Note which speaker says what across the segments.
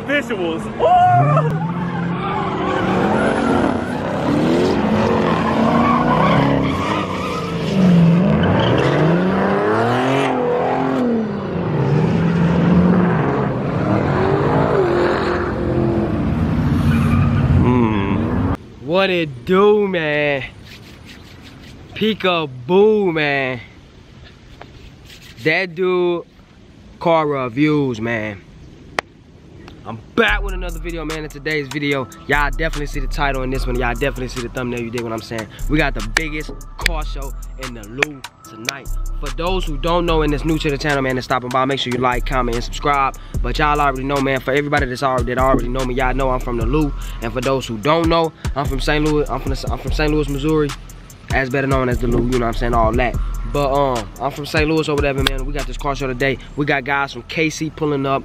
Speaker 1: visuals. Oh!
Speaker 2: What it do, man? Peekaboo, man. That dude, car reviews, man. I'm back with another video, man. In today's video, y'all definitely see the title in this one. Y'all definitely see the thumbnail. You dig what I'm saying? We got the biggest car show in the Lou tonight. For those who don't know and that's new to the channel, man, that's stopping by, make sure you like, comment, and subscribe. But y'all already know, man. For everybody that already know me, y'all know I'm from the Lou. And for those who don't know, I'm from St. Louis. I'm from St. Louis, Missouri, as better known as the Lou. You know what I'm saying? All that. But I'm from St. Louis or whatever, man. We got this car show today. We got guys from KC pulling up.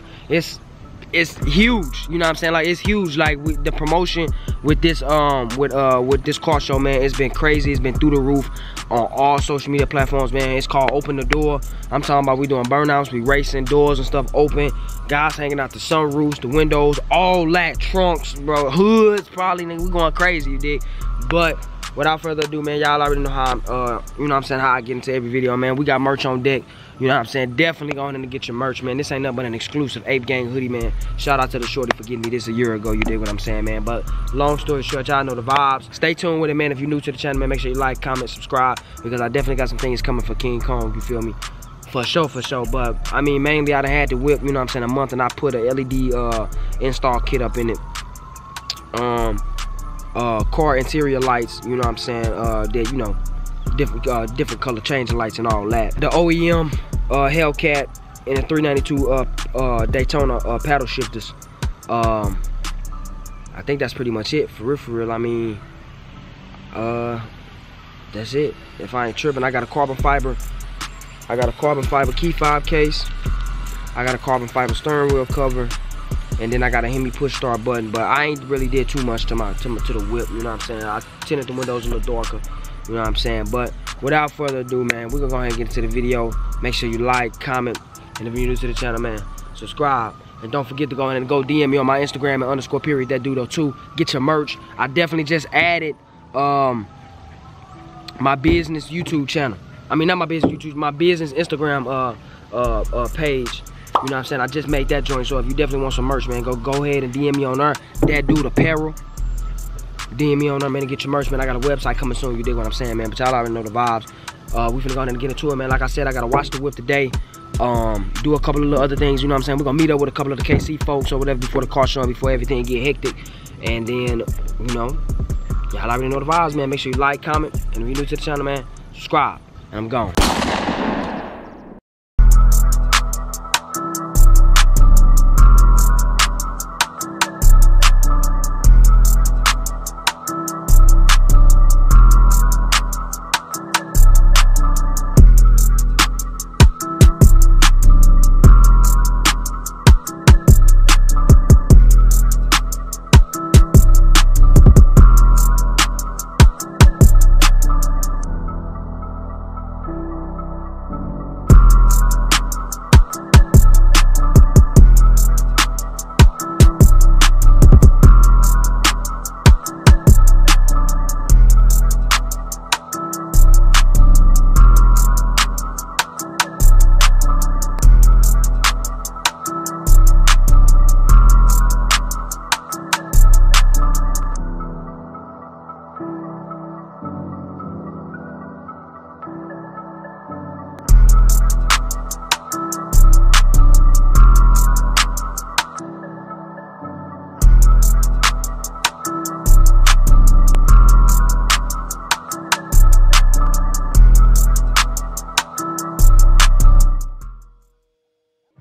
Speaker 2: It's huge, you know what I'm saying? Like, it's huge. Like, the promotion with this with this car show, man, it's been crazy. It's been through the roof on all social media platforms, man. It's called Open the Door. I'm talking about we doing burnouts, we racing, doors and stuff open, guys hanging out the sunroofs, the windows, all that, trunks, bro, hoods, probably, nigga, we going crazy, you dig? But without further ado, man, y'all already know how you know what I'm saying, how I get into every video, man. We got merch on deck. You know what I'm saying? Definitely go in and get your merch, man. This ain't nothing but an exclusive Ape Gang hoodie, man. Shout out to the shorty for getting me this a year ago. You dig what I'm saying, man? But long story short, y'all know the vibes. Stay tuned with it, man. If you're new to the channel, man, make sure you like, comment, subscribe, because I definitely got some things coming for King Kong, you feel me? For sure, for sure. But, I mean, mainly I done had the whip, you know what I'm saying, a month, and I put a LED install kit up in it. Car interior lights, you know what I'm saying, that, you know, different color changing lights and all that. The OEM Hellcat and the 392 Daytona paddle shifters. I think that's pretty much it, for real. I mean, that's it. If I ain't tripping, I got a carbon fiber. I got a carbon fiber key fob case. I got a carbon fiber steering wheel cover. And then I got a Hemi push start button, but I ain't really did too much to the whip, you know what I'm saying? I tinted the windows a little darker, you know what I'm saying? But without further ado, man, we're gonna go ahead and get into the video. Make sure you like, comment, and if you're new to the channel, man, subscribe. And don't forget to go ahead and go DM me on my Instagram at _period that dudo 2. Get your merch. I definitely just added my business YouTube channel. I mean, not my business YouTube, my business Instagram page. You know what I'm saying? I just made that joint, so if you definitely want some merch, man, go ahead and DM me on there. That dude apparel. DM me on there, man, and get your merch, man. I got a website coming soon, you dig what I'm saying, man. But y'all already know the vibes. We finna go ahead and get into it, man. Like I said, I gotta watch the whip today. Do a couple of little other things, you know what I'm saying? We're gonna meet up with a couple of the KC folks or whatever before the car show, before everything get hectic. And then, you know, y'all already know the vibes, man. Make sure you like, comment, and if you're new to the channel, man, subscribe. And I'm gone.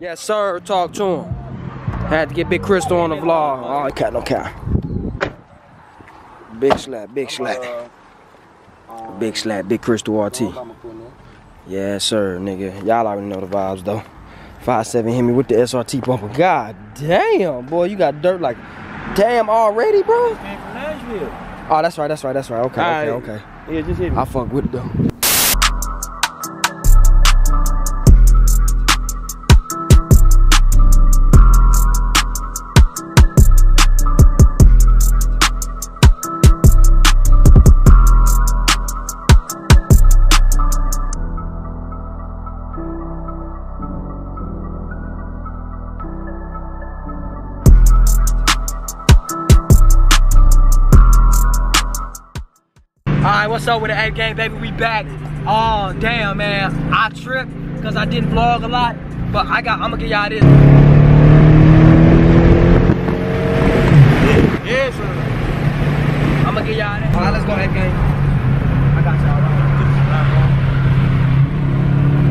Speaker 2: Yes, sir. Talk to him. Had to get Big Crystal on the vlog. Oh, cat, no cat. Big slap, big slap. Big slap, Big Crystal RT. Yes, sir, nigga. Y'all already know the vibes, though. 5.7 hit me with the SRT bumper. God damn, boy, you got dirt like damn already, bro. Came from Nashville. Oh, that's right. Okay.
Speaker 1: Yeah, just hit me.
Speaker 2: I fuck with it, though. Alright, what's up with the A Gang, baby? We back. Oh, damn, man. I tripped because I didn't vlog a lot, but I'm gonna give y'all this.
Speaker 1: Yes, sir.
Speaker 2: I'm gonna give y'all that. Alright, let's go, A Gang. I got y'all.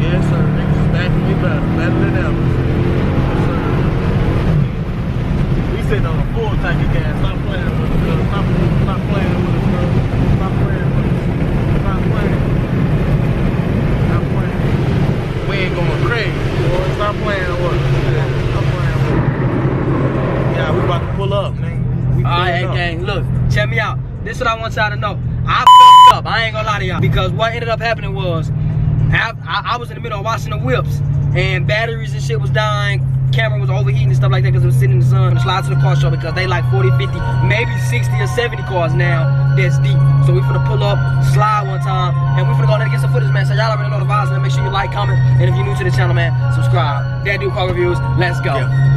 Speaker 1: Yes, sir. Niggas is back to me better than ever. Yes, sir. We sitting on a full tank of gas. Stop playing with us, girl. Stop playing with us, girl. Stop playing with us. Stop playing. Stop playing. We ain't going crazy, boy. Stop playing with us. Stop playing with us. Yeah, we about to pull up, man.
Speaker 2: Alright, A Gang, look, check me out. This is what I want y'all to know. I fucked up. I ain't gonna lie to y'all. Because what ended up happening was, I was in the middle of washing the whips, and batteries and shit was dying. Camera was overheating and stuff like that because it was sitting in the sun. Slide to the car show because they like 40, 50, maybe 60 or 70 cars now that's deep. So we finna pull up, slide one time, and we finna go ahead and get some footage, man. So y'all already know the vibes, man. Make sure you like, comment, and if you're new to the channel, man, subscribe. That dude car reviews. Let's go. Yeah.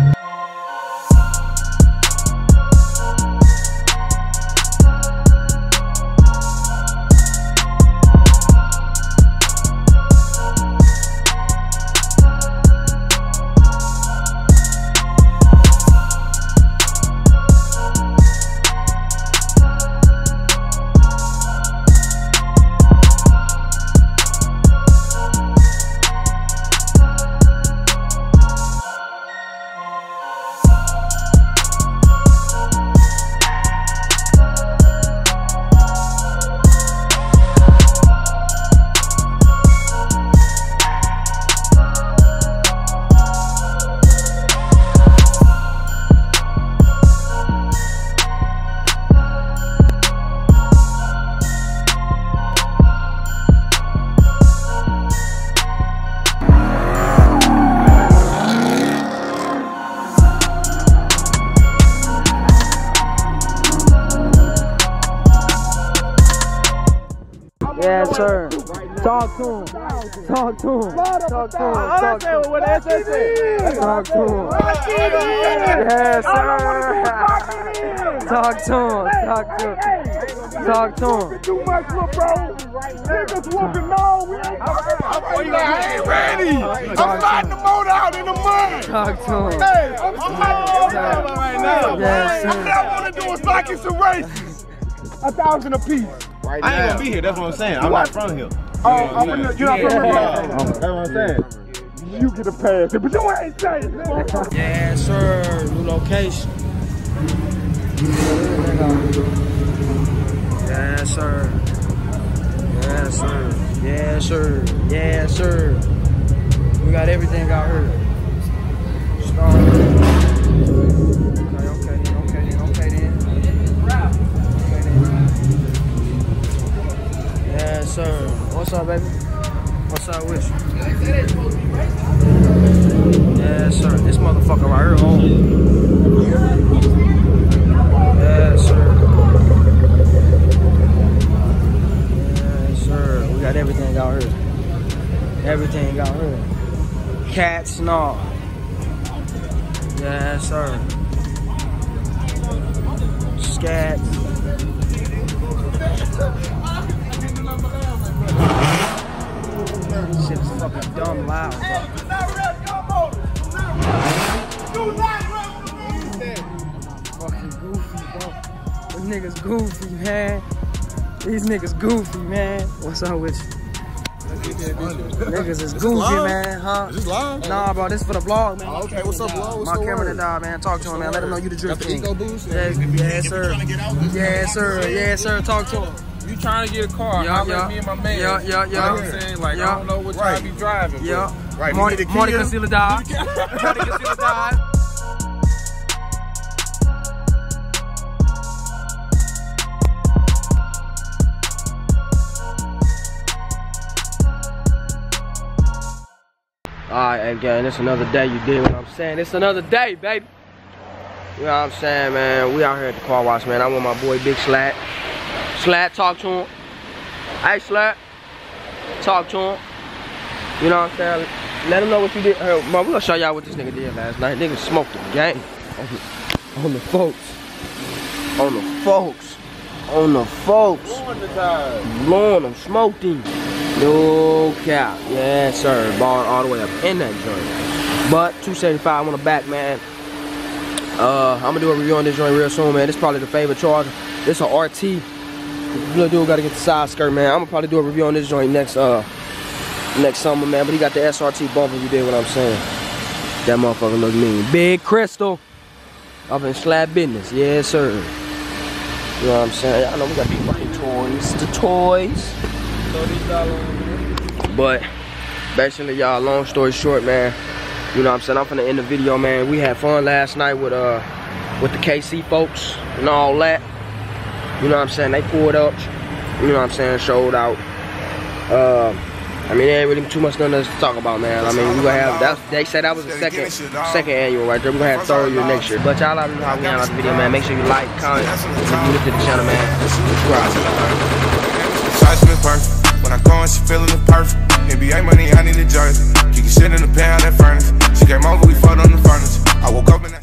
Speaker 2: Yes, sir. Talk to him. Talk to him. Talk to him. Talk to him. Talk to him. Yes, sir. Talk to him. Talk to him. Talk to him.
Speaker 3: Too much, little bro. Niggas whooping on. I'm ready. I'm sliding the motor out in the mud.
Speaker 2: Talk to him.
Speaker 3: Hey, I'm sliding the motor out right now.
Speaker 2: Yes, sir.
Speaker 3: What I want to do is like it's a race. 1,000 apiece.
Speaker 1: Right, I ain't gonna be here, that's what I'm saying. I'm not from here.
Speaker 3: Oh, you're not from here?
Speaker 1: That's what I'm saying.
Speaker 3: You get a pass, but you ain't saying.
Speaker 2: Yes, sir. New location. Yes, sir. Yes, sir. Yes, sir. Yes, sir. We got everything out here. Start. Okay then. Yes, sir. What's up, baby? What's up with you? Yes, sir. This motherfucker right here home. Yes, sir. Yes, sir. We got everything out here. Everything out here. Cats and all. Yes, sir. Scats. Shit's fucking dumb loud, bro. Fucking goofy, bro. These niggas goofy, man. These niggas goofy, man. What's up with you? Niggas is goofy, man, huh?
Speaker 3: Is this live?
Speaker 2: Nah, bro, this for the vlog, man.
Speaker 3: Oh, okay, what's up, vlog?
Speaker 2: My camera died, man. Talk to him, man. Let him know you the drift king.
Speaker 3: Ego boost?
Speaker 2: Yes, sir. Yes, sir. Yes, sir. Talk to him.
Speaker 4: You trying to get a car?
Speaker 2: Yeah.
Speaker 4: Me and my man.
Speaker 2: Yeah.
Speaker 4: You know what I'm saying? Like, I don't know what you be driving.
Speaker 2: Yeah.
Speaker 3: Right.
Speaker 2: Marty Concealer died. Marty Concealer died. Alright, again, it's another day, you dig what I'm saying? It's another day, baby. You know what I'm saying, man? We out here at the car wash, man. I'm with my boy, Big Slat. Slat, talk to him. Hey, Slat. Talk to him. You know what I'm saying? Let him know what you did. Bro, we gonna show y'all what this nigga did last night. Nigga smoked the game on the folks. On the folks. on the folks. Blowing them, smoked him. No cap. Yes, sir. Balled all the way up in that joint. But 275 on the back, man. I'm gonna do a review on this joint real soon, man. This is probably the favorite Charger. This is a RT. Little dude gotta get the side skirt, man. I'm gonna probably do a review on this joint next summer, man. But he got the SRT bumper, you did what I'm saying. That motherfucker look mean. Big Crystal up in Slab Business. Yes, sir. You know what I'm saying? I know we got these fucking toys. The toys. But basically, y'all, long story short, man. You know what I'm saying? I'm finna end the video, man. We had fun last night with the KC folks and all that. You know what I'm saying? They pulled up. You know what I'm saying? Showed out. I mean, there ain't really too much nothing to talk about, man. I mean, we gonna have that. They said that was the second annual right there. We gonna have third year next year. But y'all already know how we handle the video, man. Make sure you like, comment, if you new to the channel, man. Subscribe.
Speaker 3: When I go and she feeling it perfect. NBA money, I need a jersey. Kicking shit in the pan, that furnace. She came over, we fought on the furnace. I woke up in that